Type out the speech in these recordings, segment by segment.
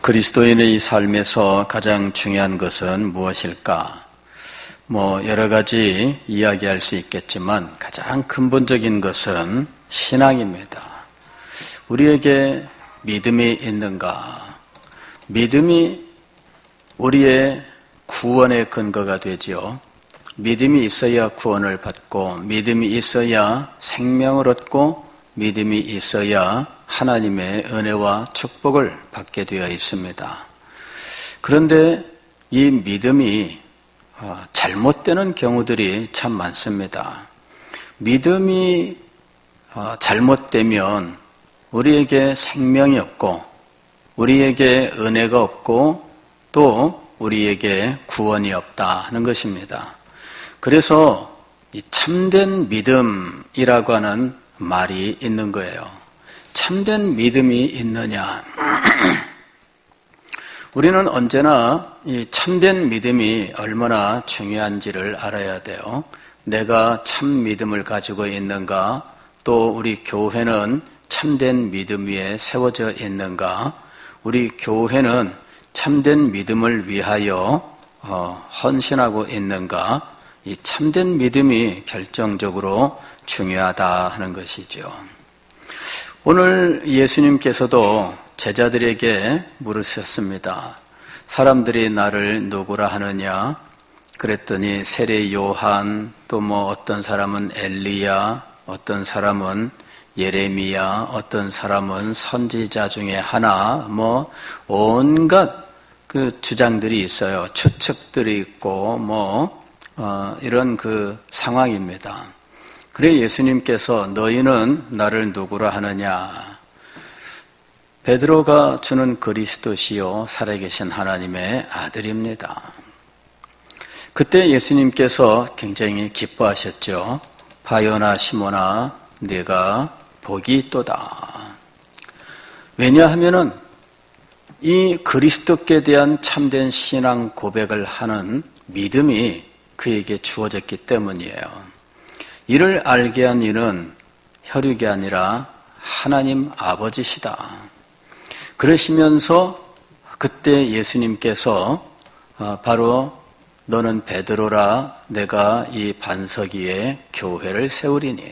그리스도인의 삶에서 가장 중요한 것은 무엇일까? 여러 가지 이야기할 수 있겠지만 가장 근본적인 것은 신앙입니다. 우리에게 믿음이 있는가? 믿음이 우리의 구원의 근거가 되지요. 믿음이 있어야 구원을 받고, 믿음이 있어야 생명을 얻고, 믿음이 있어야 하나님의 은혜와 축복을 받게 되어 있습니다. 그런데 이 믿음이 잘못되는 경우들이 참 많습니다. 믿음이 잘못되면 우리에게 생명이 없고, 우리에게 은혜가 없고, 또 우리에게 구원이 없다 하는 것입니다. 그래서 이 참된 믿음이라고 하는 말이 있는 거예요. 참된 믿음이 있느냐? 우리는 언제나 이 참된 믿음이 얼마나 중요한지를 알아야 돼요. 내가 참 믿음을 가지고 있는가? 또 우리 교회는 참된 믿음 위에 세워져 있는가? 우리 교회는 참된 믿음을 위하여 헌신하고 있는가? 이 참된 믿음이 결정적으로 중요하다 하는 것이죠. 오늘 예수님께서도 제자들에게 물으셨습니다. 사람들이 나를 누구라 하느냐? 그랬더니 세례 요한, 또 어떤 사람은 엘리야, 어떤 사람은 예레미야, 어떤 사람은 선지자 중에 하나, 온갖 그 주장들이 있어요. 추측들이 있고, 이런 그 상황입니다. 그래 예수님께서 너희는 나를 누구라 하느냐? 베드로가 주는 그리스도시요 살아계신 하나님의 아들입니다. 그때 예수님께서 굉장히 기뻐하셨죠. 바요나 시몬아 네가 복이 있도다. 왜냐하면은 이 그리스도께 대한 참된 신앙 고백을 하는 믿음이 그에게 주어졌기 때문이에요. 이를 알게 한 이는 혈육이 아니라 하나님 아버지시다. 그러시면서 그때 예수님께서 바로 너는 베드로라 내가 이 반석 위에 교회를 세우리니.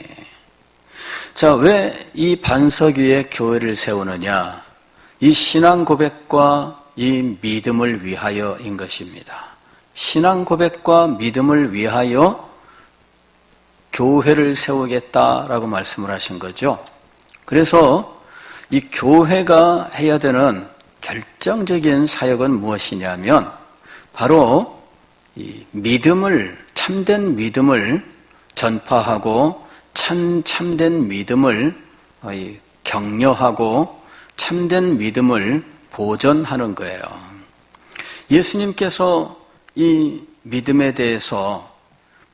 자, 왜 이 반석 위에 교회를 세우느냐? 이 신앙 고백과 이 믿음을 위하여인 것입니다. 신앙 고백과 믿음을 위하여 교회를 세우겠다라고 말씀을 하신 거죠. 그래서 이 교회가 해야 되는 결정적인 사역은 무엇이냐면 바로 이 믿음을, 참된 믿음을 전파하고 참된 믿음을 격려하고 참된 믿음을 보존하는 거예요. 예수님께서 이 믿음에 대해서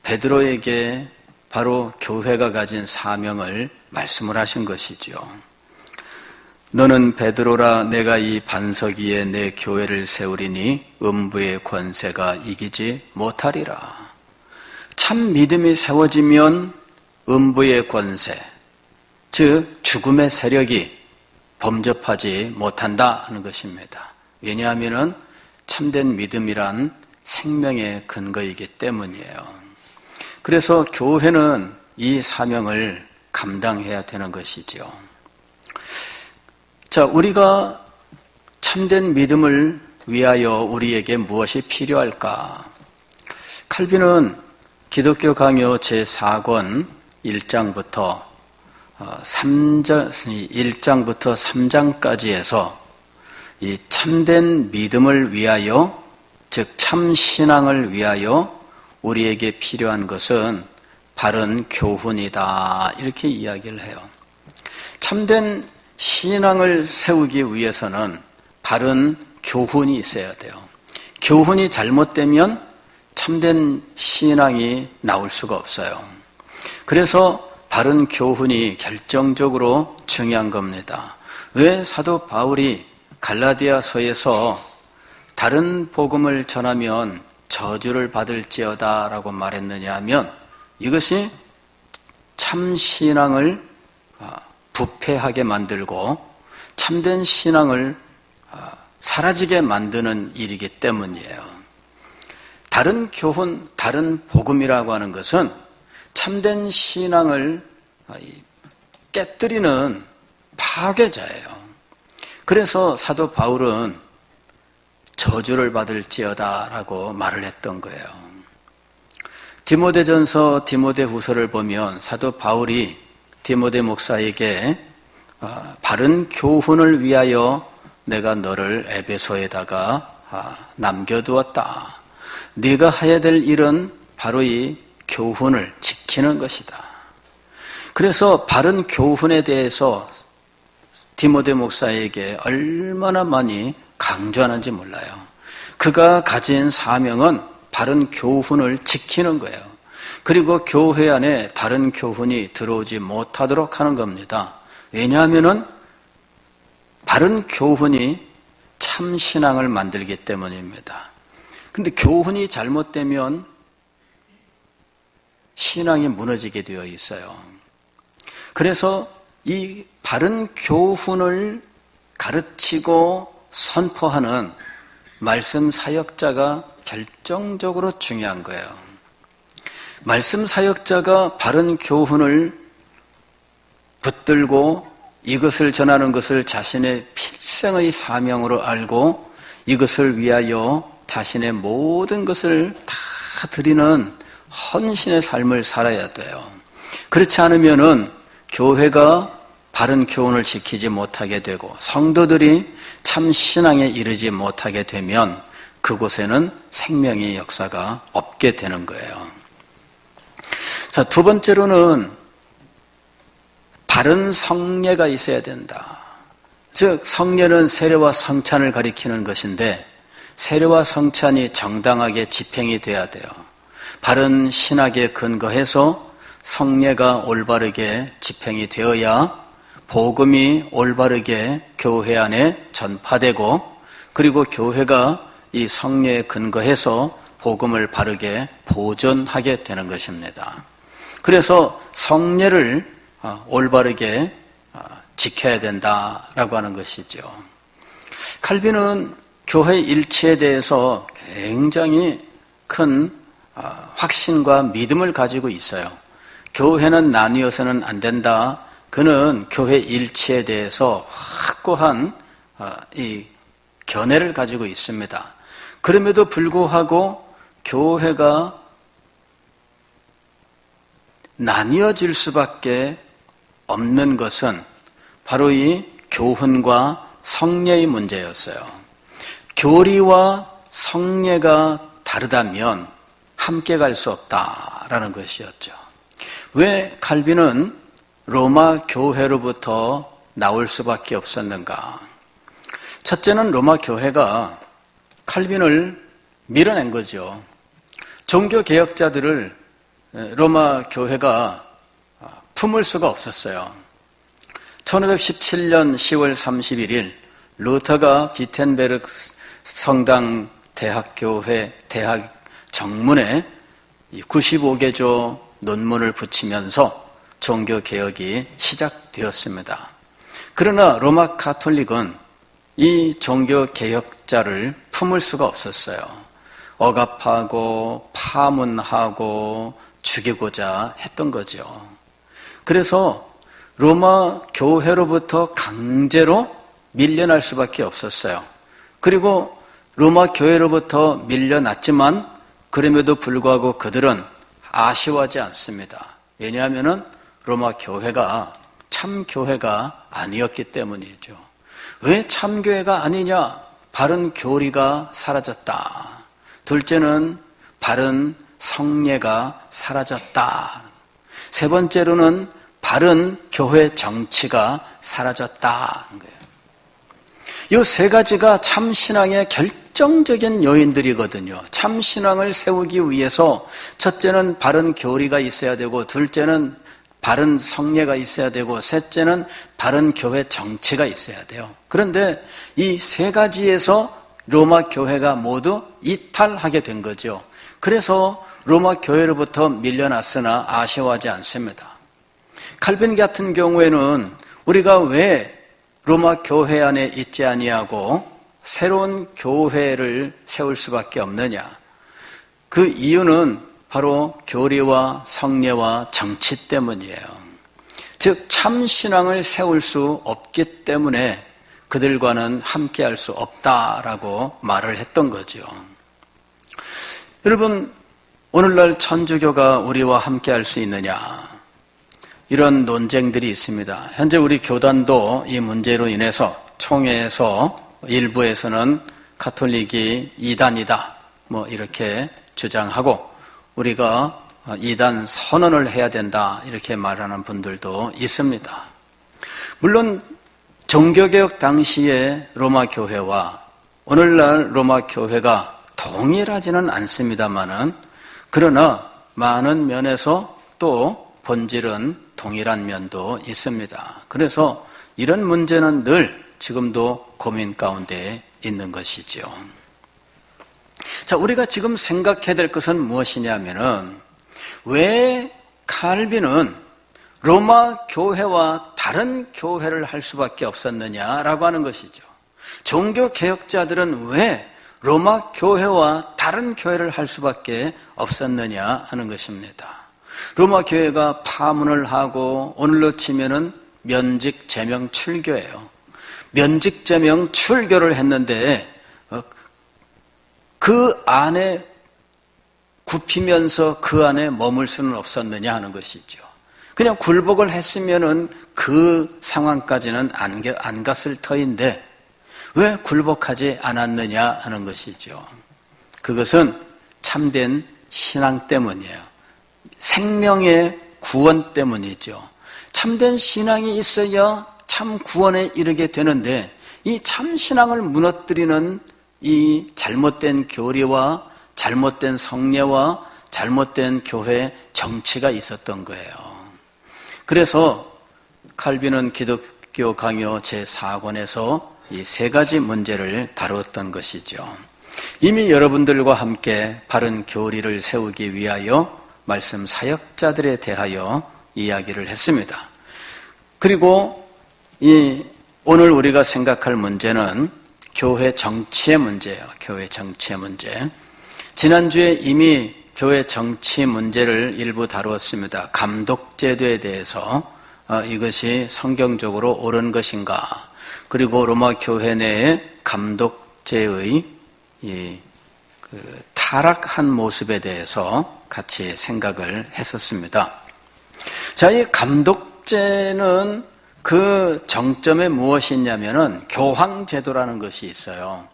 베드로에게 바로 교회가 가진 사명을 말씀을 하신 것이죠. 너는 베드로라 내가 이 반석 위에 내 교회를 세우리니 음부의 권세가 이기지 못하리라. 참 믿음이 세워지면 음부의 권세, 즉 죽음의 세력이 범접하지 못한다 하는 것입니다. 왜냐하면 참된 믿음이란 생명의 근거이기 때문이에요. 그래서 교회는 이 사명을 감당해야 되는 것이죠. 자, 우리가 참된 믿음을 위하여 우리에게 무엇이 필요할까? 칼빈은 기독교 강요 제4권 1장부터 3장까지 해서 이 참된 믿음을 위하여, 즉 참신앙을 위하여 우리에게 필요한 것은 바른 교훈이다 이렇게 이야기를 해요. 참된 신앙을 세우기 위해서는 바른 교훈이 있어야 돼요. 교훈이 잘못되면 참된 신앙이 나올 수가 없어요. 그래서 바른 교훈이 결정적으로 중요한 겁니다. 왜 사도 바울이 갈라디아서에서 다른 복음을 전하면 저주를 받을지어다 라고 말했느냐 하면 이것이 참신앙을 부패하게 만들고 참된 신앙을 사라지게 만드는 일이기 때문이에요. 다른 교훈, 다른 복음이라고 하는 것은 참된 신앙을 깨뜨리는 파괴자예요. 그래서 사도 바울은 저주를 받을지어다 라고 말을 했던 거예요. 디모데전서, 디모데후서를 보면 사도 바울이 디모데 목사에게 바른 교훈을 위하여 내가 너를 에베소에다가 남겨두었다. 네가 해야 될 일은 바로 이 교훈을 지키는 것이다. 그래서 바른 교훈에 대해서 디모데 목사에게 얼마나 많이 강조하는지 몰라요. 그가 가진 사명은 바른 교훈을 지키는 거예요. 그리고 교회 안에 다른 교훈이 들어오지 못하도록 하는 겁니다. 왜냐하면은 바른 교훈이 참 신앙을 만들기 때문입니다. 근데 교훈이 잘못되면 신앙이 무너지게 되어 있어요. 그래서 이 바른 교훈을 가르치고 선포하는 말씀 사역자가 결정적으로 중요한 거예요. 말씀 사역자가 바른 교훈을 붙들고 이것을 전하는 것을 자신의 필생의 사명으로 알고 이것을 위하여 자신의 모든 것을 다 드리는 헌신의 삶을 살아야 돼요. 그렇지 않으면은 교회가 바른 교훈을 지키지 못하게 되고 성도들이 참 신앙에 이르지 못하게 되면 그곳에는 생명의 역사가 없게 되는 거예요. 자, 두 번째로는 바른 성례가 있어야 된다. 즉 성례는 세례와 성찬을 가리키는 것인데 세례와 성찬이 정당하게 집행이 돼야 돼요. 바른 신학에 근거해서 성례가 올바르게 집행이 되어야 복음이 올바르게 교회 안에 전파되고 그리고 교회가 이 성례에 근거해서 복음을 바르게 보존하게 되는 것입니다. 그래서 성례를 올바르게 지켜야 된다라고 하는 것이죠. 칼빈은 교회 일치에 대해서 굉장히 큰 확신과 믿음을 가지고 있어요. 교회는 나뉘어서는 안 된다. 그는 교회 일치에 대해서 확고한 이 견해를 가지고 있습니다. 그럼에도 불구하고 교회가 나뉘어질 수밖에 없는 것은 바로 이 교훈과 성례의 문제였어요. 교리와 성례가 다르다면 함께 갈 수 없다라는 것이었죠. 왜 칼빈은 로마 교회로부터 나올 수밖에 없었는가? 첫째는 로마 교회가 칼빈을 밀어낸 거죠. 종교개혁자들을 로마 교회가 품을 수가 없었어요. 1517년 10월 31일 루터가 비텐베르크 성당 대학교회 대학 정문에 95개조 논문을 붙이면서 종교개혁이 시작되었습니다. 그러나 로마 가톨릭은 이 종교개혁자를 품을 수가 없었어요. 억압하고 파문하고 죽이고자 했던 거죠. 그래서 로마 교회로부터 강제로 밀려날 수밖에 없었어요. 그리고 로마 교회로부터 밀려났지만 그럼에도 불구하고 그들은 아쉬워하지 않습니다. 왜냐하면 로마 교회가 참 교회가 아니었기 때문이죠. 왜 참 교회가 아니냐? 바른 교리가 사라졌다. 둘째는 바른 성례가 사라졌다. 세 번째로는 바른 교회 정치가 사라졌다는 거예요. 이 세 가지가 참 신앙의 결정적인 요인들이거든요. 참 신앙을 세우기 위해서 첫째는 바른 교리가 있어야 되고, 둘째는 바른 성례가 있어야 되고, 셋째는 바른 교회 정치가 있어야 돼요. 그런데 이 세 가지에서 로마 교회가 모두 이탈하게 된 거죠. 그래서 로마 교회로부터 밀려났으나 아쉬워하지 않습니다. 칼빈 같은 경우에는 우리가 왜 로마 교회 안에 있지 아니하고 새로운 교회를 세울 수밖에 없느냐? 그 이유는 바로 교리와 성례와 정치 때문이에요. 즉 참신앙을 세울 수 없기 때문에 그들과는 함께할 수 없다라고 말을 했던 거죠. 여러분, 오늘날 천주교가 우리와 함께할 수 있느냐? 이런 논쟁들이 있습니다. 현재 우리 교단도 이 문제로 인해서 총회에서 일부에서는 가톨릭이 이단이다 이렇게 주장하고 우리가 이단 선언을 해야 된다 이렇게 말하는 분들도 있습니다. 물론 종교개혁 당시의 로마 교회와 오늘날 로마 교회가 동일하지는 않습니다만은 그러나 많은 면에서 또 본질은 동일한 면도 있습니다. 그래서 이런 문제는 늘 지금도 고민 가운데 있는 것이죠. 자, 우리가 지금 생각해야 될 것은 무엇이냐면은 왜 칼빈은 로마 교회와 다른 교회를 할 수밖에 없었느냐라고 하는 것이죠. 종교 개혁자들은 왜 로마 교회와 다른 교회를 할 수밖에 없었느냐 하는 것입니다. 로마 교회가 파문을 하고 오늘로 치면은 면직 제명 출교예요. 면직 제명 출교를 했는데 그 안에 굽히면서 그 안에 머물 수는 없었느냐 하는 것이죠. 그냥 굴복을 했으면은 그 상황까지는 안 갔을 터인데 왜 굴복하지 않았느냐 하는 것이죠. 그것은 참된 신앙 때문이에요. 생명의 구원 때문이죠. 참된 신앙이 있어야 참 구원에 이르게 되는데 이 참 신앙을 무너뜨리는 이 잘못된 교리와 잘못된 성례와 잘못된 교회 정치가 있었던 거예요. 그래서 칼빈은 기독교 강요 제4권에서 이 세 가지 문제를 다뤘던 것이죠. 이미 여러분들과 함께 바른 교리를 세우기 위하여 말씀 사역자들에 대하여 이야기를 했습니다. 그리고 오늘 우리가 생각할 문제는 교회 정치의 문제예요. 교회 정치의 문제. 지난주에 이미 교회 정치 문제를 일부 다루었습니다. 감독제도에 대해서 이것이 성경적으로 옳은 것인가, 그리고 로마 교회 내의 감독제의 타락한 모습에 대해서 같이 생각을 했었습니다. 자, 이 감독제는 그 정점에 무엇이 있냐면은 교황제도라는 것이 있어요.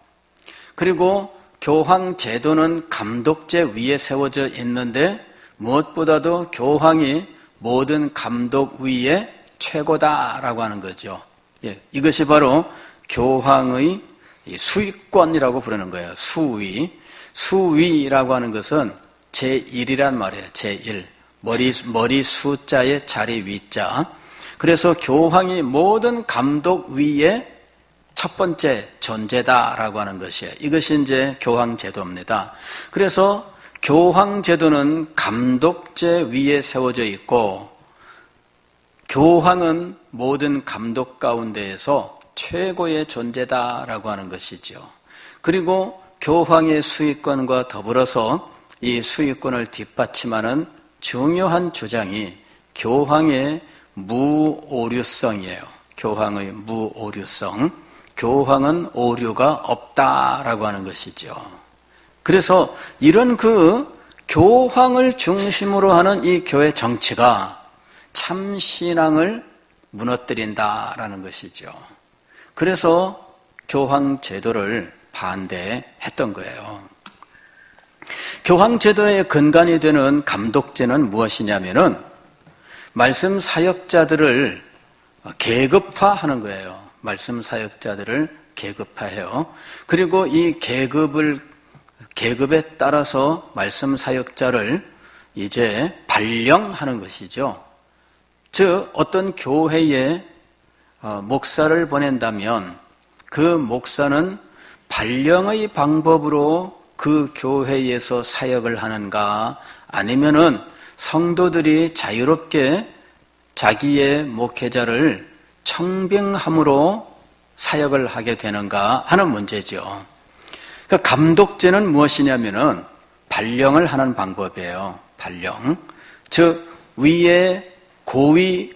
그리고 교황제도는 감독제 위에 세워져 있는데 무엇보다도 교황이 모든 감독 위에 최고다라고 하는 거죠. 예, 이것이 바로 교황의 수위권이라고 부르는 거예요. 수위라고 하는 것은 제1이란 말이에요. 제1. 머리 숫자의 자리 위자. 그래서 교황이 모든 감독 위에 첫 번째 존재다라고 하는 것이에요. 이것이 이제 교황제도입니다. 그래서 교황제도는 감독제 위에 세워져 있고 교황은 모든 감독 가운데에서 최고의 존재다라고 하는 것이죠. 그리고 교황의 수위권과 더불어서 이 수위권을 뒷받침하는 중요한 주장이 교황의 무오류성이에요. 교황의 무오류성. 교황은 오류가 없다라고 하는 것이죠. 그래서 이런 그 교황을 중심으로 하는 이 교회 정치가 참 신앙을 무너뜨린다라는 것이죠. 그래서 교황 제도를 반대했던 거예요. 교황 제도의 근간이 되는 감독제는 무엇이냐면은 말씀 사역자들을 계급화하는 거예요. 말씀 사역자들을 계급화해요. 그리고 이 계급에 따라서 말씀 사역자를 이제 발령하는 것이죠. 즉 어떤 교회에 목사를 보낸다면 그 목사는 발령의 방법으로 그 교회에서 사역을 하는가, 아니면은 성도들이 자유롭게 자기의 목회자를 청빙함으로 사역을 하게 되는가 하는 문제죠. 그러니까 감독제는 무엇이냐면은 발령을 하는 방법이에요. 발령. 즉 위에 고위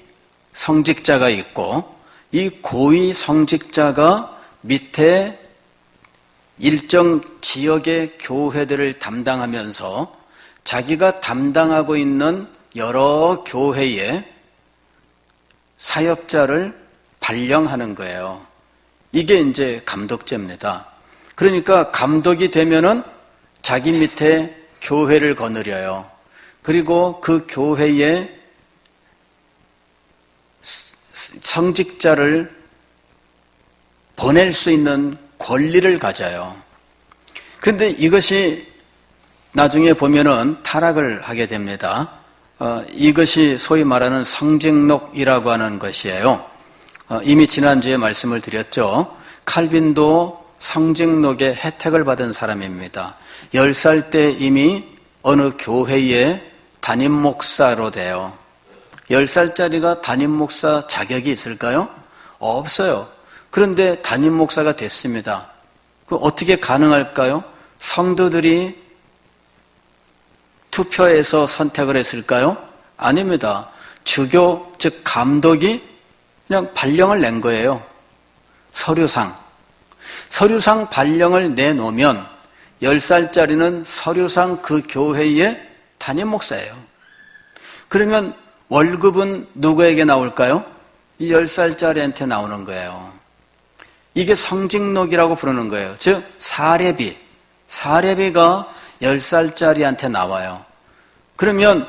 성직자가 있고 이 고위 성직자가 밑에 일정 지역의 교회들을 담당하면서 자기가 담당하고 있는 여러 교회의 사역자를 발령하는 거예요. 이게 이제 감독제입니다. 그러니까 감독이 되면은 자기 밑에 교회를 거느려요. 그리고 그 교회에 성직자를 보낼 수 있는 권리를 가져요. 그런데 이것이 나중에 보면은 타락을 하게 됩니다. 이것이 소위 말하는 성직록이라고 하는 것이에요. 이미 지난주에 말씀을 드렸죠. 칼빈도 성직록의 혜택을 받은 사람입니다. 10살 때 이미 어느 교회의 담임 목사로 돼요. 10살짜리가 담임 목사 자격이 있을까요? 없어요. 그런데 담임 목사가 됐습니다. 그 어떻게 가능할까요? 성도들이 투표해서 선택을 했을까요? 아닙니다. 주교, 즉 감독이 그냥 발령을 낸 거예요. 서류상 발령을 내놓으면 10살짜리는 서류상 그 교회의 담임 목사예요. 그러면 월급은 누구에게 나올까요? 이 10살짜리한테 나오는 거예요. 이게 성직록이라고 부르는 거예요. 즉 사례비가 10살짜리한테 나와요. 그러면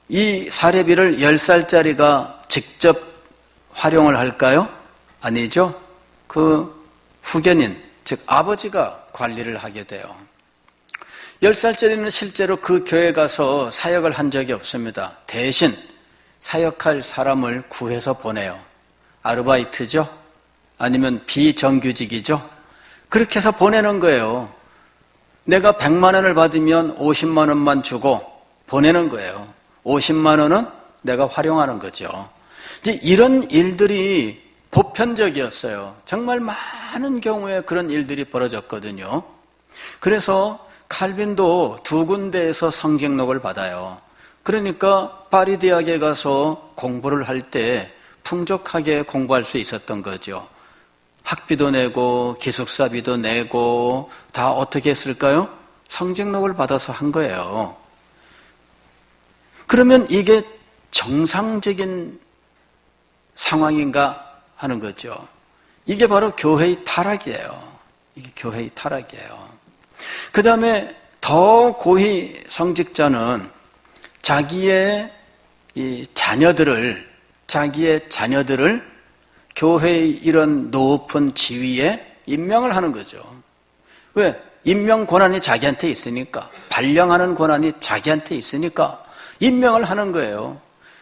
이 사례비를 10살짜리가 직접 활용을 할까요? 아니죠. 그 후견인, 즉 아버지가 관리를 하게 돼요. 10살짜리는 실제로 그 교회에 가서 사역을 한 적이 없습니다. 대신 사역할 사람을 구해서 보내요. 아르바이트죠? 아니면 비정규직이죠? 그렇게 해서 보내는 거예요. 내가 100만 원을 받으면 50만 원만 주고 보내는 거예요. 50만 원은 내가 활용하는 거죠. 이제 이런 일들이 보편적이었어요. 정말 많은 경우에 그런 일들이 벌어졌거든요. 그래서 칼빈도 2군데에서 성직록을 받아요. 그러니까 파리 대학에 가서 공부를 할 때 풍족하게 공부할 수 있었던 거죠. 학비도 내고 기숙사비도 내고 다 어떻게 했을까요? 성직록을 받아서 한 거예요. 그러면 이게 정상적인 상황인가 하는 거죠. 이게 바로 교회의 타락이에요. 이게 교회의 타락이에요. 그 다음에 더 고위 성직자는 자기의 자녀들을 교회의 이런 높은 지위에 임명을 하는 거죠. 왜? 임명 권한이 자기한테 있으니까, 발령하는 권한이 자기한테 있으니까 임명을 하는 거예요.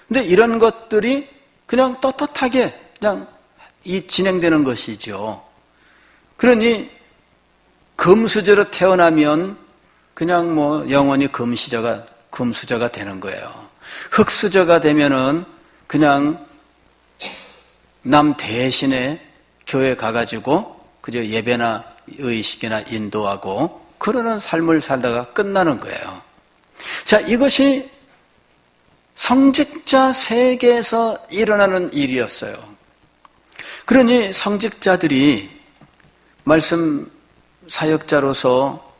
근데 이런 것들이 그냥 떳떳하게 그냥 진행되는 것이죠. 그러니 금수저로 태어나면 그냥 뭐 영원히 금수저가 되는 거예요. 흙수저가 되면은 그냥 남 대신에 교회 가가지고 그저 예배나 의식이나 인도하고 그러는 삶을 살다가 끝나는 거예요. 자, 이것이 성직자 세계에서 일어나는 일이었어요. 그러니 성직자들이 말씀 사역자로서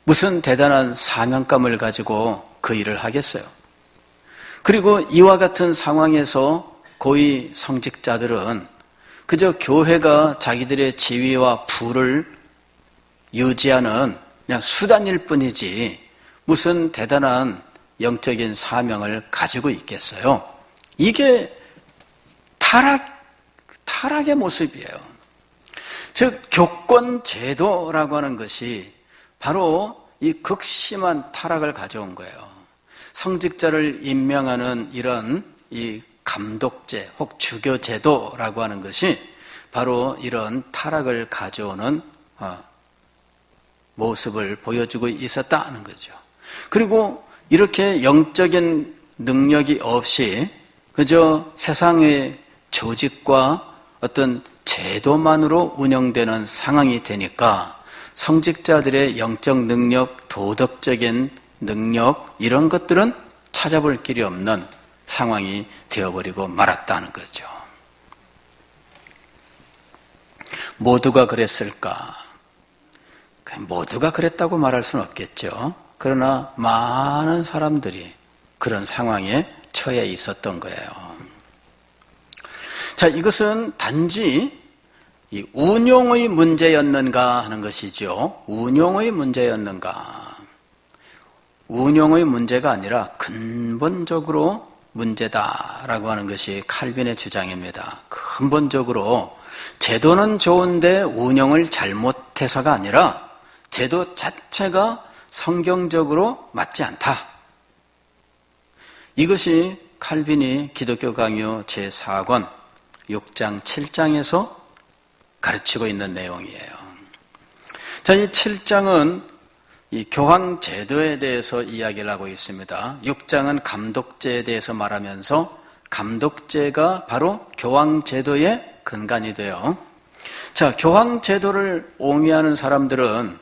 무슨 대단한 사명감을 가지고 그 일을 하겠어요. 그리고 이와 같은 상황에서 고위 성직자들은 그저 교회가 자기들의 지위와 부를 유지하는 그냥 수단일 뿐이지 무슨 대단한 영적인 사명을 가지고 있겠어요. 이게 타락의 모습이에요. 즉 교권제도라고 하는 것이 바로 이 극심한 타락을 가져온 거예요. 성직자를 임명하는 이런 이 감독제 혹 주교제도라고 하는 것이 바로 이런 타락을 가져오는 모습을 보여주고 있었다는 거죠. 그리고 이렇게 영적인 능력이 없이 그저 세상의 조직과 어떤 제도만으로 운영되는 상황이 되니까 성직자들의 영적 능력, 도덕적인 능력 이런 것들은 찾아볼 길이 없는 상황이 되어버리고 말았다는 거죠. 모두가 그랬을까? 모두가 그랬다고 말할 수는 없겠죠. 그러나 많은 사람들이 그런 상황에 처해 있었던 거예요. 자, 이것은 단지 이 운용의 문제였는가 하는 것이죠. 운용의 문제였는가? 운용의 문제가 아니라 근본적으로 문제다라고 하는 것이 칼빈의 주장입니다. 근본적으로 제도는 좋은데 운영을 잘못해서가 아니라 제도 자체가 성경적으로 맞지 않다. 이것이 칼빈이 기독교 강요 제4권 6장 7장에서 가르치고 있는 내용이에요. 자, 이 7장은 이 교황 제도에 대해서 이야기를 하고 있습니다. 6장은 감독제에 대해서 말하면서 감독제가 바로 교황 제도의 근간이 돼요. 자, 교황 제도를 옹이하는 사람들은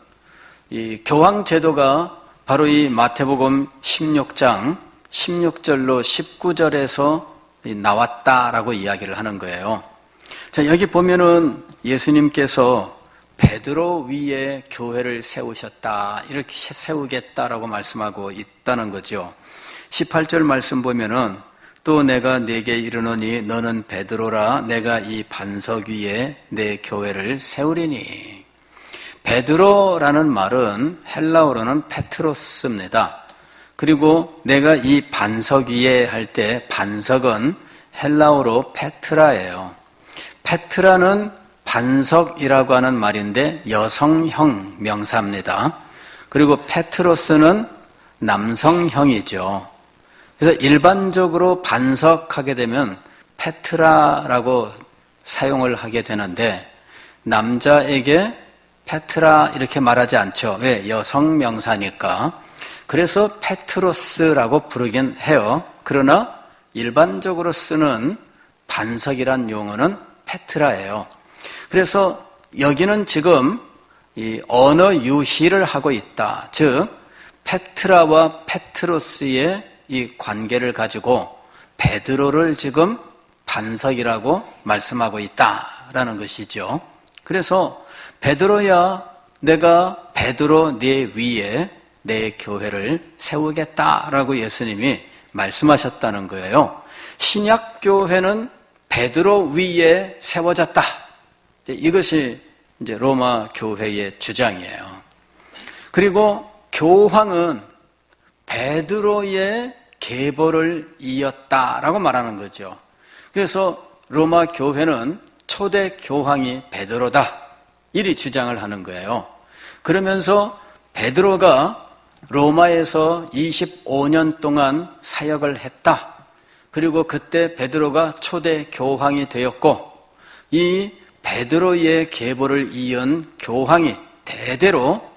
이 교황 제도가 바로 이 마태복음 16장 16절로 19절에서 나왔다라고 이야기를 하는 거예요. 자, 여기 보면은 예수님께서 베드로 위에 교회를 세우셨다, 이렇게 세우겠다라고 말씀하고 있다는 거죠. 18절 말씀 보면은 또 내가 네게 이르노니 너는 베드로라, 내가 이 반석 위에 내 교회를 세우리니. 베드로라는 말은 헬라어로는 페트로스입니다. 그리고 내가 이 반석 위에 할 때 반석은 헬라어로 페트라예요. 페트라는 반석이라고 하는 말인데 여성형 명사입니다. 그리고 페트로스는 남성형이죠. 그래서 일반적으로 반석하게 되면 페트라라고 사용을 하게 되는데 남자에게 페트라 이렇게 말하지 않죠. 왜? 여성 명사니까. 그래서 페트로스라고 부르긴 해요. 그러나 일반적으로 쓰는 반석이란 용어는 페트라예요. 그래서 여기는 지금 이 언어 유희를 하고 있다. 즉 페트라와 페트로스의 이 관계를 가지고 베드로를 지금 반석이라고 말씀하고 있다라는 것이죠. 그래서 베드로야, 내가 베드로 네 위에 내 교회를 세우겠다라고 예수님이 말씀하셨다는 거예요. 신약 교회는 베드로 위에 세워졌다. 이것이 이제 로마 교회의 주장이에요. 그리고 교황은 베드로의 계보를 이었다라고 말하는 거죠. 그래서 로마 교회는 초대 교황이 베드로다, 이리 주장을 하는 거예요. 그러면서 베드로가 로마에서 25년 동안 사역을 했다. 그리고 그때 베드로가 초대 교황이 되었고, 이 베드로의 계보를 이은 교황이 대대로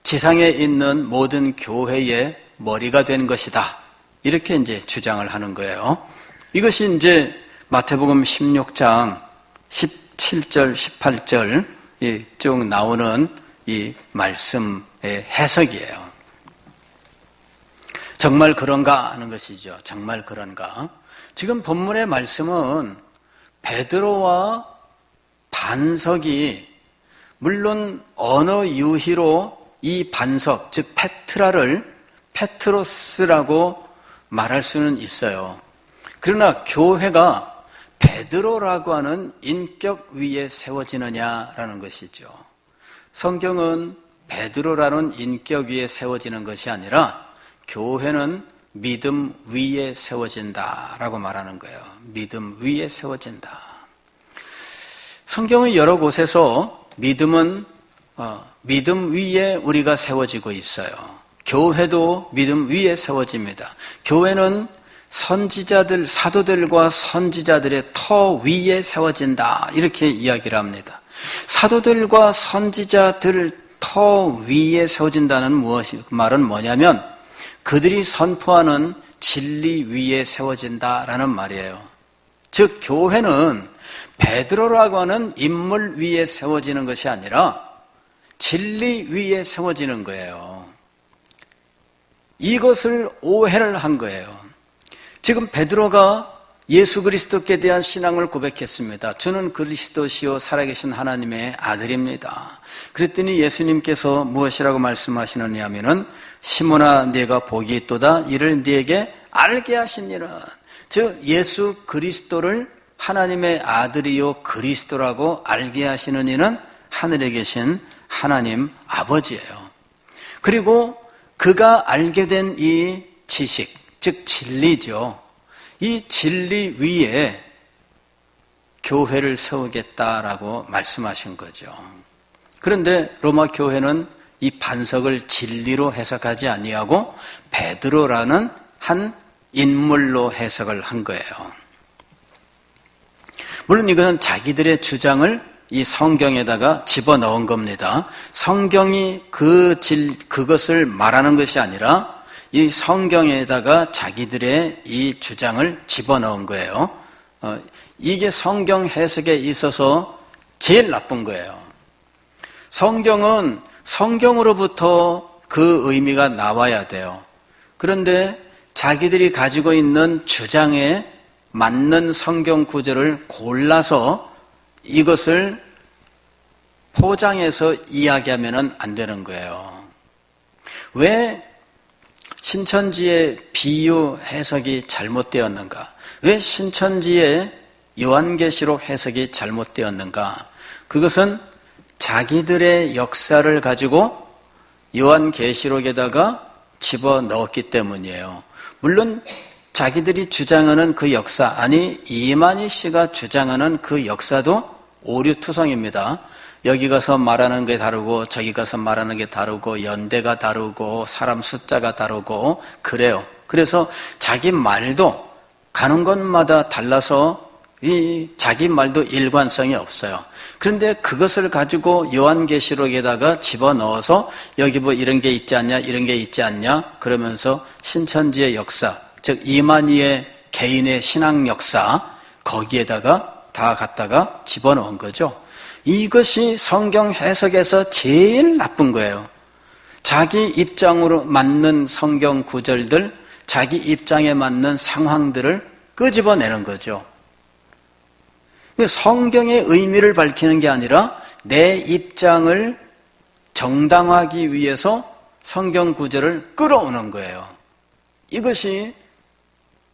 지상에 있는 모든 교회의 머리가 된 것이다. 이렇게 이제 주장을 하는 거예요. 이것이 이제 마태복음 16장 17절, 18절 쭉 나오는 이 말씀의 해석이에요. 정말 그런가 하는 것이죠. 정말 그런가? 지금 본문의 말씀은 베드로와 반석이 물론 언어 유희로 이 반석, 즉 페트라를 페트로스라고 말할 수는 있어요. 그러나 교회가 베드로라고 하는 인격 위에 세워지느냐라는 것이죠. 성경은 베드로라는 인격 위에 세워지는 것이 아니라 교회는 믿음 위에 세워진다라고 말하는 거예요. 믿음 위에 세워진다. 성경의 여러 곳에서 믿음은 믿음 위에 우리가 세워지고 있어요. 교회도 믿음 위에 세워집니다. 교회는 선지자들, 사도들과 선지자들의 터 위에 세워진다, 이렇게 이야기를 합니다. 사도들과 선지자들 터 위에 세워진다는 말은 뭐냐면 그들이 선포하는 진리 위에 세워진다라는 말이에요. 즉 교회는 베드로라고 하는 인물 위에 세워지는 것이 아니라 진리 위에 세워지는 거예요. 이것을 오해를 한 거예요. 지금 베드로가 예수 그리스도께 대한 신앙을 고백했습니다. 주는 그리스도시요 살아계신 하나님의 아들입니다. 그랬더니 예수님께서 무엇이라고 말씀하시느냐 하면은 시몬아 네가 복이 있도다. 이를 네게 알게 하시니라. 즉 예수 그리스도를 하나님의 아들이요 그리스도라고 알게 하시는 이는 하늘에 계신 하나님 아버지예요. 그리고 그가 알게 된 이 지식, 즉 진리죠. 이 진리 위에 교회를 세우겠다라고 말씀하신 거죠. 그런데 로마 교회는 이 반석을 진리로 해석하지 아니하고 베드로라는 한 인물로 해석을 한 거예요. 물론 이거는 자기들의 주장을 이 성경에다가 집어넣은 겁니다. 성경이 그것을 말하는 것이 아니라 이 성경에다가 자기들의 이 주장을 집어넣은 거예요. 이게 성경 해석에 있어서 제일 나쁜 거예요. 성경은 성경으로부터 그 의미가 나와야 돼요. 그런데 자기들이 가지고 있는 주장에 맞는 성경 구절을 골라서 이것을 포장해서 이야기하면 안 되는 거예요. 왜 신천지의 비유 해석이 잘못되었는가? 왜 신천지의 요한계시록 해석이 잘못되었는가? 그것은 자기들의 역사를 가지고 요한계시록에다가 집어넣었기 때문이에요. 물론 자기들이 주장하는 그 역사, 아니 이만희 씨가 주장하는 그 역사도 오류투성입니다. 여기 가서 말하는 게 다르고 저기 가서 말하는 게 다르고 연대가 다르고 사람 숫자가 다르고 그래요. 그래서 자기 말도 가는 곳마다 달라서 이 자기 말도 일관성이 없어요. 그런데 그것을 가지고 요한계시록에다가 집어넣어서 여기 뭐 이런 게 있지 않냐 이런 게 있지 않냐 그러면서 신천지의 역사, 즉 이만희의 개인의 신앙 역사 거기에다가 다 갖다가 집어넣은 거죠. 이것이 성경 해석에서 제일 나쁜 거예요. 자기 입장으로 맞는 성경 구절들, 자기 입장에 맞는 상황들을 끄집어내는 거죠. 성경의 의미를 밝히는 게 아니라 내 입장을 정당화하기 위해서 성경 구절을 끌어오는 거예요. 이것이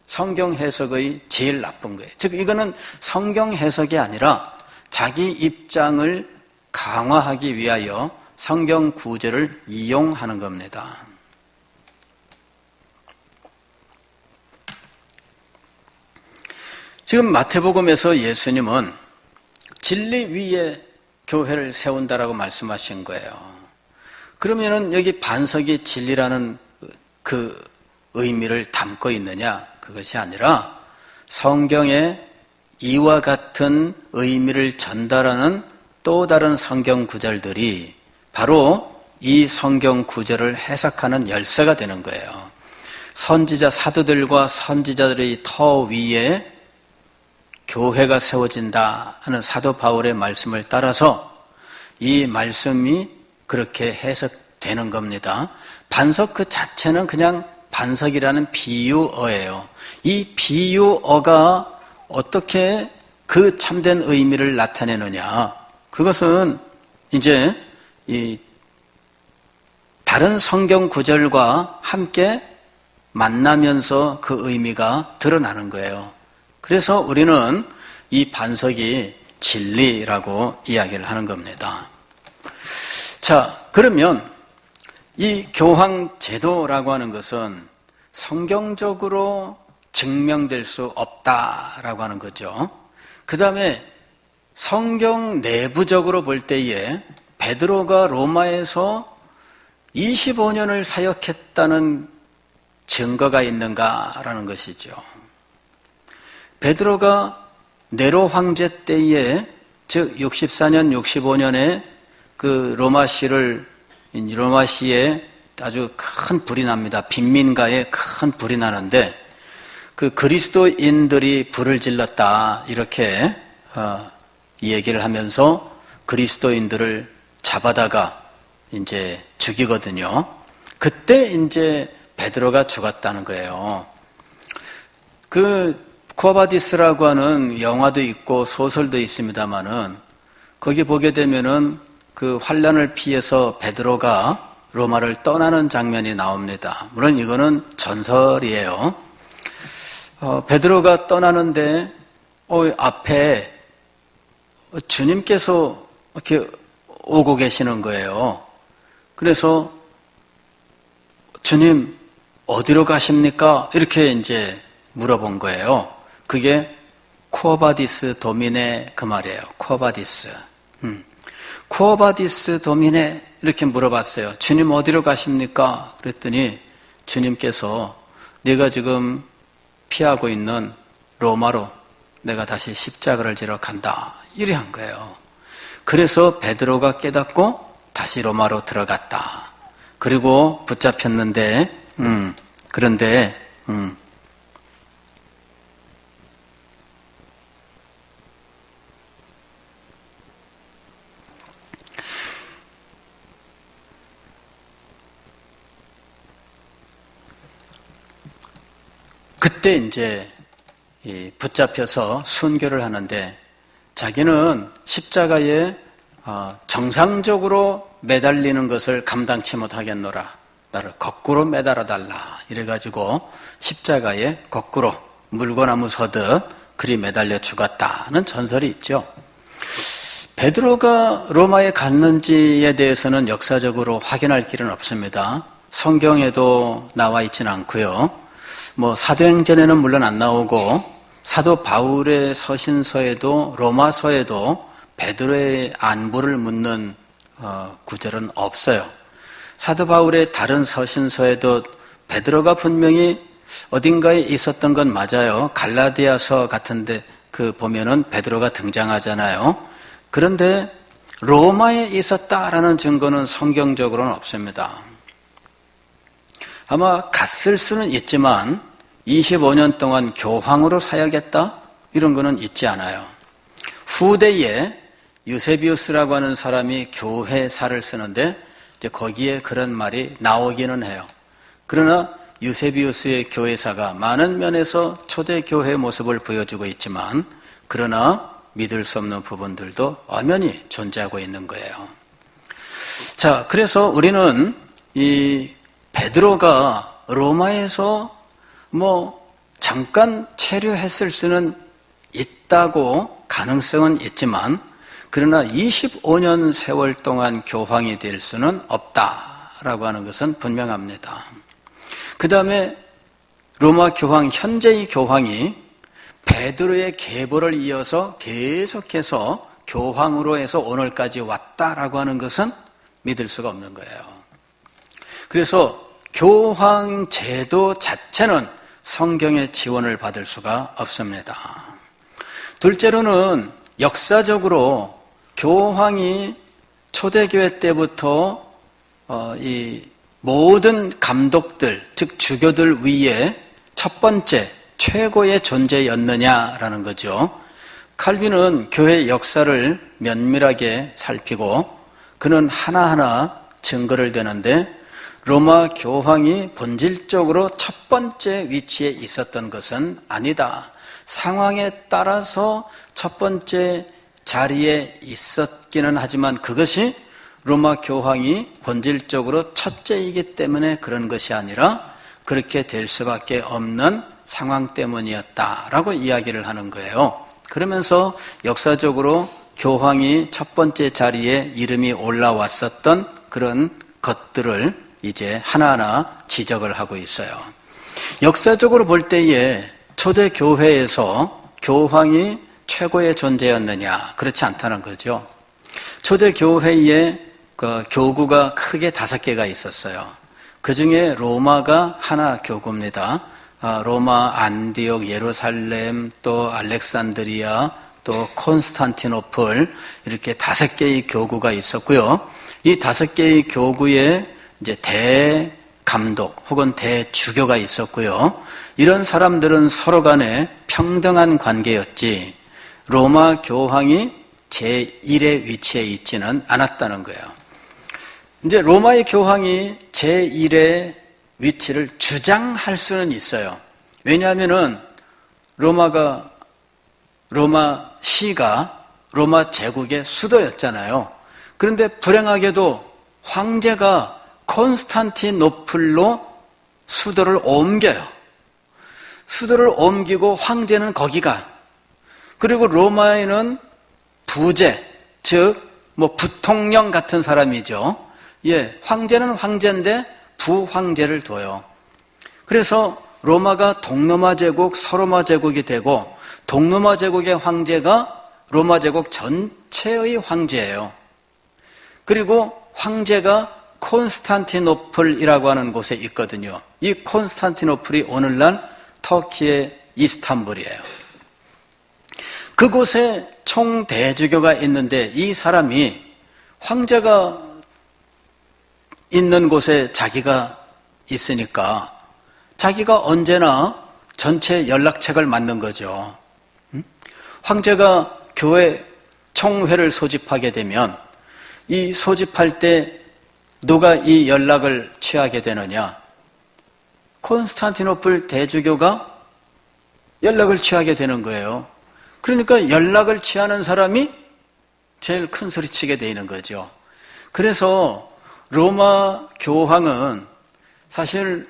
성경 해석의 제일 나쁜 거예요. 즉 이거는 성경 해석이 아니라 자기 입장을 강화하기 위하여 성경 구절을 이용하는 겁니다. 지금 마태복음에서 예수님은 진리 위에 교회를 세운다라고 말씀하신 거예요. 그러면은 여기 반석이 진리라는 그 의미를 담고 있느냐? 그것이 아니라 성경에 이와 같은 의미를 전달하는 또 다른 성경 구절들이 바로 이 성경 구절을 해석하는 열쇠가 되는 거예요. 선지자 사도들과 선지자들의 터 위에 교회가 세워진다 하는 사도 바울의 말씀을 따라서 이 말씀이 그렇게 해석되는 겁니다. 반석 그 자체는 그냥 반석이라는 비유어예요. 이 비유어가 어떻게 그 참된 의미를 나타내느냐? 그것은 이제 이 다른 성경 구절과 함께 만나면서 그 의미가 드러나는 거예요. 그래서 우리는 이 반석이 진리라고 이야기를 하는 겁니다. 자, 그러면 이 교황제도라고 하는 것은 성경적으로 증명될 수 없다라고 하는 거죠. 그 다음에 성경 내부적으로 볼 때에 베드로가 로마에서 25년을 사역했다는 증거가 있는가라는 것이죠. 베드로가 네로 황제 때에 즉 64년, 65년에 그 로마시에 아주 큰 불이 납니다. 빈민가에 큰 불이 나는데 그 그리스도인들이 불을 질렀다 이렇게 이 얘기를 하면서 그리스도인들을 잡아다가 이제 죽이거든요. 그때 이제 베드로가 죽었다는 거예요. 그 쿠아바디스라고 하는 영화도 있고 소설도 있습니다만은 거기 보게 되면은 그 환란을 피해서 베드로가 로마를 떠나는 장면이 나옵니다. 물론 이거는 전설이에요. 베드로가 떠나는데 앞에 주님께서 이렇게 오고 계시는 거예요. 그래서 주님 어디로 가십니까? 이렇게 이제 물어본 거예요. 그게 쿠어바디스 도미네 그 말이에요. 쿠어바디스. 쿠어바디스 도미네 이렇게 물어봤어요. 주님 어디로 가십니까? 그랬더니 주님께서 네가 지금 피하고 있는 로마로 내가 다시 십자가를 지러 간다. 이래 한 거예요. 그래서 베드로가 깨닫고 다시 로마로 들어갔다. 그리고 붙잡혔는데 그런데 그때 이제 붙잡혀서 순교를 하는데 자기는 십자가에 정상적으로 매달리는 것을 감당치 못하겠노라. 나를 거꾸로 매달아 달라. 이래가지고 십자가에 거꾸로 물고나무 서듯 그리 매달려 죽었다는 전설이 있죠. 베드로가 로마에 갔는지에 대해서는 역사적으로 확인할 길은 없습니다. 성경에도 나와 있지는 않고요. 사도행전에는 물론 안 나오고 사도 바울의 서신서에도 로마서에도 베드로의 안부를 묻는 구절은 없어요. 사도 바울의 다른 서신서에도 베드로가 분명히 어딘가에 있었던 건 맞아요. 갈라디아서 같은데 보면은 베드로가 등장하잖아요. 그런데 로마에 있었다라는 증거는 성경적으로는 없습니다. 아마 갔을 수는 있지만 25년 동안 교황으로 사역했다? 이런 거는 있지 않아요. 후대에 유세비우스라고 하는 사람이 교회사를 쓰는데 이제 거기에 그런 말이 나오기는 해요. 그러나 유세비우스의 교회사가 많은 면에서 초대교회의 모습을 보여주고 있지만 그러나 믿을 수 없는 부분들도 엄연히 존재하고 있는 거예요. 자, 그래서 우리는 이 베드로가 로마에서 잠깐 체류했을 수는 있다고 가능성은 있지만 그러나 25년 세월 동안 교황이 될 수는 없다라고 하는 것은 분명합니다. 그 다음에 로마 교황, 현재의 교황이 베드로의 계보를 이어서 계속해서 교황으로 해서 오늘까지 왔다라고 하는 것은 믿을 수가 없는 거예요. 그래서 교황 제도 자체는 성경의 지원을 받을 수가 없습니다. 둘째로는 역사적으로 교황이 초대교회 때부터 이 모든 감독들, 즉 주교들 위에 첫 번째 최고의 존재였느냐라는 거죠. 칼빈은 교회 역사를 면밀하게 살피고 그는 하나하나 증거를 대는데 로마 교황이 본질적으로 첫 번째 위치에 있었던 것은 아니다. 상황에 따라서 첫 번째 자리에 있었기는 하지만 그것이 로마 교황이 본질적으로 첫째이기 때문에 그런 것이 아니라 그렇게 될 수밖에 없는 상황 때문이었다라고 이야기를 하는 거예요. 그러면서 역사적으로 교황이 첫 번째 자리에 이름이 올라왔었던 그런 것들을 이제 하나하나 지적을 하고 있어요. 역사적으로 볼 때에 초대교회에서 교황이 최고의 존재였느냐? 그렇지 않다는 거죠. 초대교회에 교구가 크게 5개가 있었어요. 그 중에 로마가 하나 교구입니다. 로마, 안디옥, 예루살렘, 또 알렉산드리아, 또 콘스탄티노플 이렇게 5개의 교구가 있었고요. 이 5개의 교구에 이제 대감독 혹은 대주교가 있었고요. 이런 사람들은 서로 간에 평등한 관계였지 로마 교황이 제1의 위치에 있지는 않았다는 거예요. 이제 로마의 교황이 제1의 위치를 주장할 수는 있어요. 왜냐하면은 로마시가 로마 제국의 수도였잖아요. 그런데 불행하게도 황제가 콘스탄티노플로 수도를 옮겨요. 수도를 옮기고 황제는 거기가. 그리고 로마에는 부제, 즉 부통령 같은 사람이죠. 황제는 황제인데 부황제를 둬요. 그래서 로마가 동로마 제국, 서로마 제국이 되고 동로마 제국의 황제가 로마 제국 전체의 황제예요. 그리고 황제가 콘스탄티노플이라고 하는 곳에 있거든요. 이 콘스탄티노플이 오늘날 터키의 이스탄불이에요. 그곳에 총대주교가 있는데 이 사람이 황제가 있는 곳에 자기가 있으니까 자기가 언제나 전체 연락책을 만든 거죠. 황제가 교회 총회를 소집하게 되면 이 소집할 때 누가 이 연락을 취하게 되느냐? 콘스탄티노플 대주교가 연락을 취하게 되는 거예요. 그러니까 연락을 취하는 사람이 제일 큰 소리 치게 되는 거죠. 그래서 로마 교황은 사실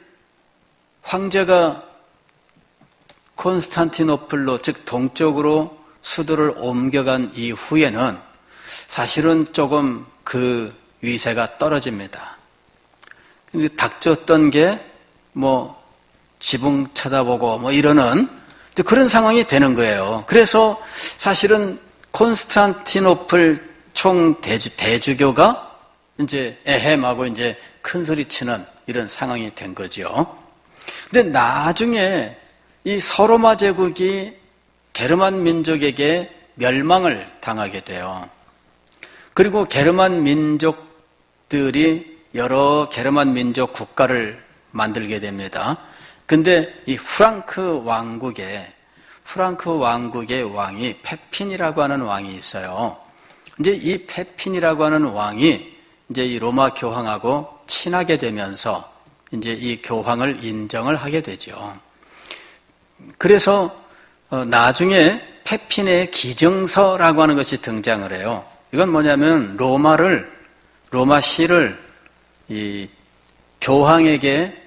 황제가 콘스탄티노플로, 즉 동쪽으로 수도를 옮겨간 이후에는 사실은 조금 그 위세가 떨어집니다. 근데 닥쳤던 게 지붕 쳐다보고 이러는 그런 상황이 되는 거예요. 그래서 사실은 콘스탄티노플 총 대주교가 이제 에헴하고 이제 큰 소리 치는 이런 상황이 된 거죠. 근데 나중에 이 서로마 제국이 게르만 민족에게 멸망을 당하게 돼요. 그리고 게르만 민족들이 여러 게르만 민족 국가를 만들게 됩니다. 근데 이 프랑크 왕국의 왕이 페핀이라고 하는 왕이 있어요. 이제 이 페핀이라고 하는 왕이 이제 이 로마 교황하고 친하게 되면서 이제 이 교황을 인정을 하게 되죠. 그래서 나중에 페핀의 기증서라고 하는 것이 등장을 해요. 이건 뭐냐면 로마시를 이 교황에게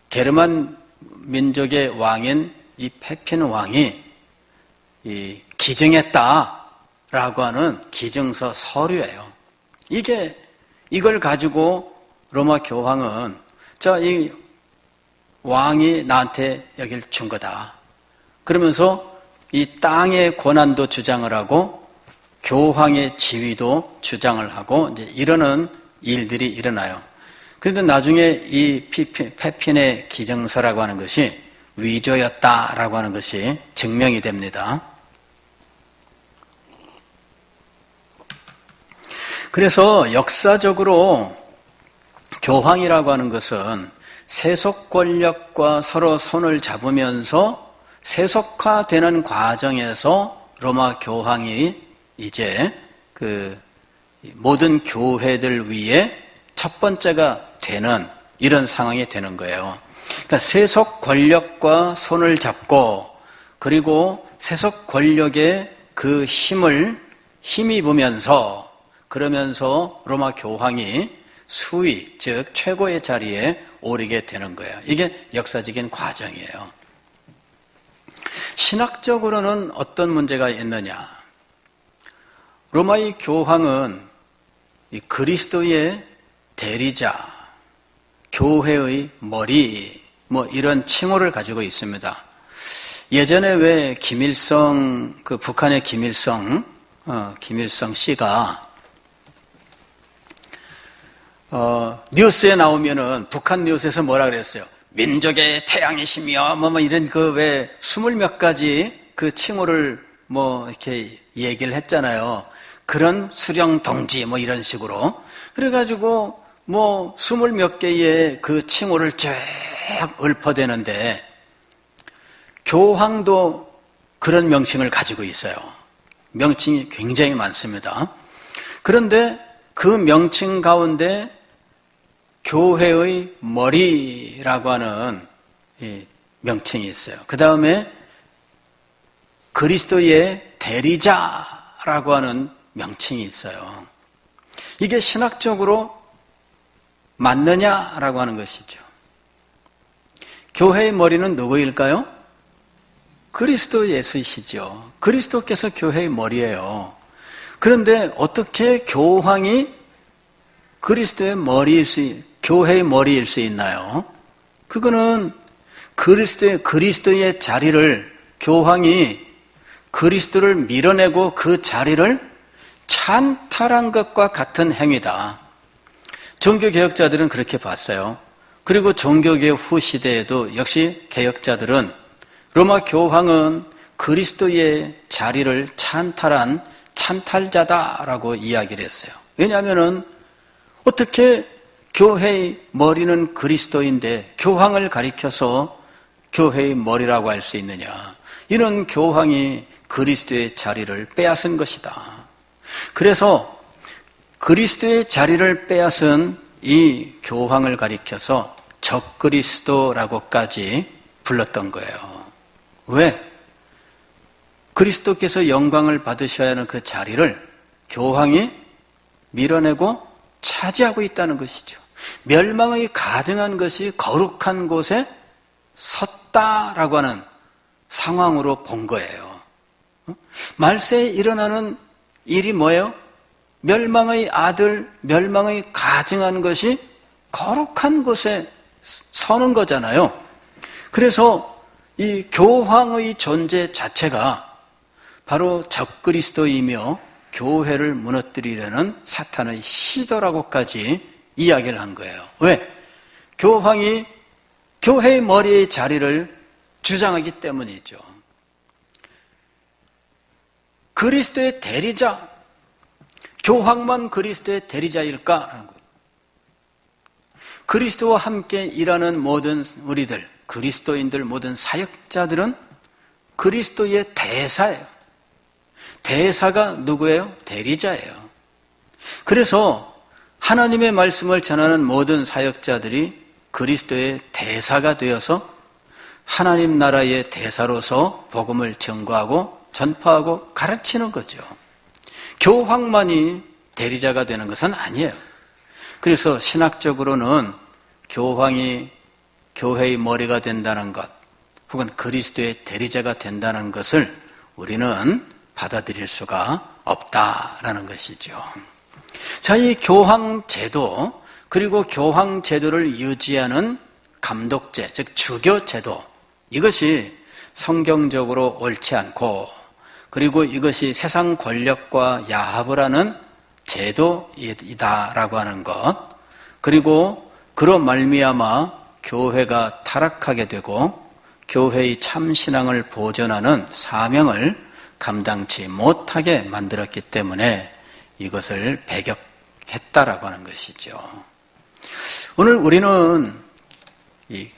게르만 민족의 왕인 이 페핀 왕이 기증했다라고 하는 기증서 서류예요. 이걸 가지고 로마 교황은 이 왕이 나한테 여길 준 거다. 그러면서 이 땅의 권한도 주장을 하고 교황의 지위도 주장을 하고 이제 이러는 일들이 일어나요. 그런데 나중에 이 페핀의 기증서라고 하는 것이 위조였다라고 하는 것이 증명이 됩니다. 그래서 역사적으로 교황이라고 하는 것은 세속 권력과 서로 손을 잡으면서 세속화되는 과정에서 로마 교황이 이제 모든 교회들 위에 첫 번째가 되는 이런 상황이 되는 거예요. 그러니까 세속 권력과 손을 잡고 그리고 세속 권력의 그 힘입으면서 그러면서 로마 교황이 수위, 즉 최고의 자리에 오르게 되는 거예요. 이게 역사적인 과정이에요. 신학적으로는 어떤 문제가 있느냐? 로마의 교황은 이 그리스도의 대리자, 교회의 머리, 이런 칭호를 가지고 있습니다. 예전에 왜 김일성, 북한의 김일성 씨가 뉴스에 나오면은 북한 뉴스에서 뭐라 그랬어요? 민족의 태양이시며 이런 왜 20몇 가지 그 칭호를 이렇게 얘기를 했잖아요. 그런 수령 동지 이런 식으로. 그래가지고 20몇 개의 그 칭호를 쫙 읊어대는데 교황도 그런 명칭을 가지고 있어요. 명칭이 굉장히 많습니다. 그런데 그 명칭 가운데 교회의 머리라고 하는 명칭이 있어요. 그 다음에 그리스도의 대리자라고 하는 명칭이 있어요. 이게 신학적으로 맞느냐라고 하는 것이죠. 교회의 머리는 누구일까요? 그리스도 예수이시죠. 그리스도께서 교회의 머리예요. 그런데 어떻게 교황이 그리스도의 교회의 머리일 수 있나요? 그거는 그리스도의 자리를 교황이 그리스도를 밀어내고 그 자리를 찬탈한 것과 같은 행위다. 종교개혁자들은 그렇게 봤어요. 그리고 종교개혁 후 시대에도 역시 개혁자들은 로마 교황은 그리스도의 자리를 찬탈한 찬탈자다라고 이야기를 했어요. 왜냐하면 어떻게 교회의 머리는 그리스도인데 교황을 가리켜서 교회의 머리라고 할 수 있느냐. 이런 교황이 그리스도의 자리를 빼앗은 것이다. 그래서 그리스도의 자리를 빼앗은 이 교황을 가리켜서 적그리스도라고까지 불렀던 거예요. 왜? 그리스도께서 영광을 받으셔야 하는 그 자리를 교황이 밀어내고 차지하고 있다는 것이죠. 멸망의 가증한 것이 거룩한 곳에 섰다라고 하는 상황으로 본 거예요. 말세에 일어나는 일이 뭐예요? 멸망의 아들, 멸망의 가증한 것이 거룩한 곳에 서는 거잖아요. 그래서 이 교황의 존재 자체가 바로 적그리스도이며 교회를 무너뜨리려는 사탄의 시도라고까지 이야기를 한 거예요. 왜? 교황이 교회의 머리의 자리를 주장하기 때문이죠. 그리스도의 대리자, 교황만 그리스도의 대리자일까? 그리스도와 함께 일하는 모든 우리들, 그리스도인들, 모든 사역자들은 그리스도의 대사예요. 대사가 누구예요? 대리자예요. 그래서 하나님의 말씀을 전하는 모든 사역자들이 그리스도의 대사가 되어서 하나님 나라의 대사로서 복음을 전거하고 전파하고 가르치는 거죠. 교황만이 대리자가 되는 것은 아니에요. 그래서 신학적으로는 교황이 교회의 머리가 된다는 것 혹은 그리스도의 대리자가 된다는 것을 우리는 받아들일 수가 없다라는 것이죠. 자, 이 교황 제도 그리고 교황 제도를 유지하는 감독제, 즉 주교 제도, 이것이 성경적으로 옳지 않고 그리고 이것이 세상 권력과 야합을 하는 제도이다라고 하는 것, 그리고 그로 말미암아 교회가 타락하게 되고 교회의 참신앙을 보존하는 사명을 감당치 못하게 만들었기 때문에 이것을 배격했다라고 하는 것이죠. 오늘 우리는 이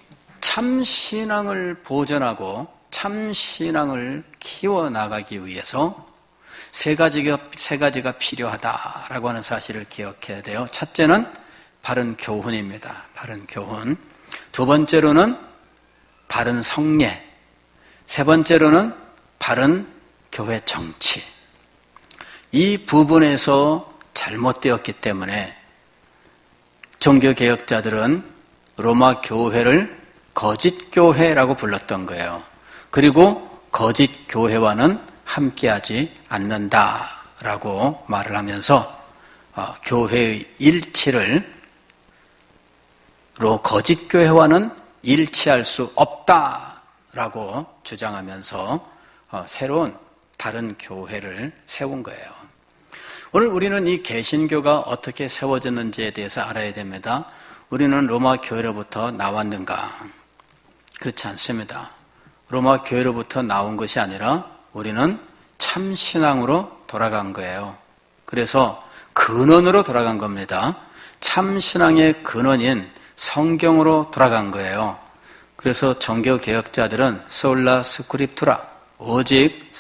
참신앙을 보존하고 참신앙을 키워나가기 위해서 세 가지가 필요하다라고 하는 사실을 기억해야 돼요. 첫째는 바른 교훈입니다. 바른 교훈. 두 번째로는 바른 성례. 세 번째로는 바른 교회 정치. 이 부분에서 잘못되었기 때문에 종교개혁자들은 로마 교회를 거짓교회라고 불렀던 거예요. 그리고 거짓교회와는 함께하지 않는다라고 말을 하면서 교회의 일치를 거짓교회와는 일치할 수 없다라고 주장하면서 새로운 다른 교회를 세운 거예요. 오늘 우리는 이 개신교가 어떻게 세워졌는지에 대해서 알아야 됩니다. 우리는 로마 교회로부터 나왔는가? 그렇지 않습니다. 로마 교회로부터 나온 것이 아니라 우리는 참신앙으로 돌아간 거예요. 그래서 근원으로 돌아간 겁니다. 참신앙의 근원인 성경으로 돌아간 거예요. 그래서 종교개혁자들은 솔라 스크립투라, 오직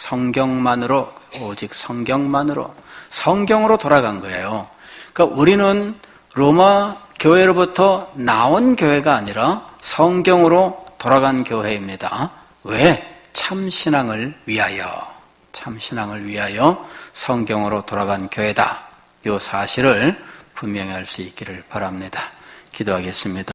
성경만으로 성경으로 돌아간 거예요. 그러니까 우리는 로마 교회로부터 나온 교회가 아니라 성경으로 돌아간 교회입니다. 왜? 참신앙을 위하여 성경으로 돌아간 교회다. 이 사실을 분명히 알 수 있기를 바랍니다. 기도하겠습니다.